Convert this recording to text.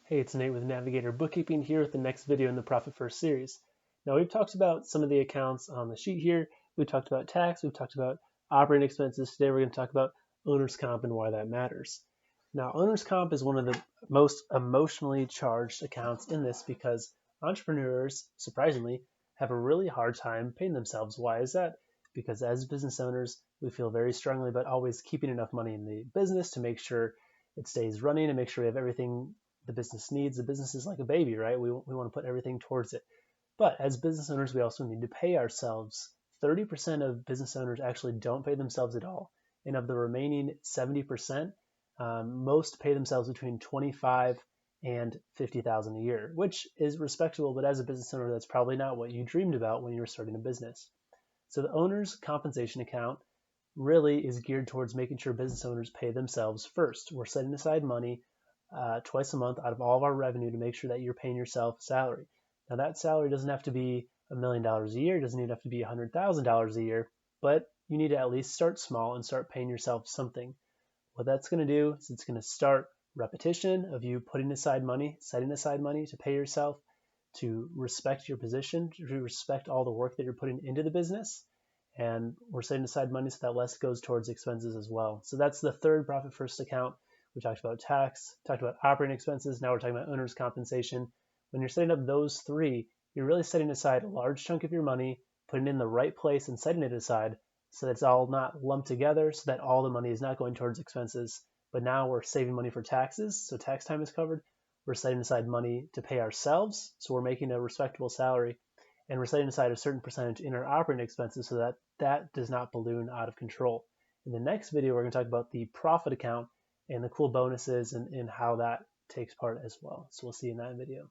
Hey, it's Nate with Navigator Bookkeeping here with the next video in the Profit First series. Now, we've talked about some of the accounts on the sheet here. We've talked about tax. We've talked about operating expenses. Today, we're going to talk about owner's comp and why that matters. Now, owner's comp is one of the most emotionally charged accounts in this because entrepreneurs, surprisingly, have a really hard time paying themselves. Why is that? Because as business owners, we feel very strongly about always keeping enough money in the business to make sure it stays running and make sure we have everything the business needs. The business is like a baby, right? We want to put everything towards it. But as business owners, we also need to pay ourselves. 30% of business owners actually don't pay themselves at all. And of the remaining 70%, most pay themselves between 25 and 50,000 a year, which is respectable. But as a business owner, that's probably not what you dreamed about when you were starting a business. So the owner's compensation account really is geared towards making sure business owners pay themselves first. We're setting aside money twice a month out of all of our revenue to make sure that you're paying yourself a salary. Now, that salary doesn't have to be $1,000,000 a year, it doesn't even have to be $100,000 a year, but you need to at least start small and start paying yourself something. What that's going to do is it's going to start repetition of you putting aside money, setting aside money to pay yourself, to respect your position, to respect all the work that you're putting into the business. And we're setting aside money so that less goes towards expenses as well. So that's the third Profit First account. We talked about tax, talked about operating expenses. Now we're talking about owner's compensation. When you're setting up those three, you're really setting aside a large chunk of your money, putting it in the right place and setting it aside so that it's all not lumped together, so that all the money is not going towards expenses. But now we're saving money for taxes, so tax time is covered. We're setting aside money to pay ourselves, so we're making a respectable salary, and we're setting aside a certain percentage in our operating expenses so that that does not balloon out of control. In the next video, we're going to talk about the profit account and the cool bonuses and how that takes part as well. So we'll see you in that video.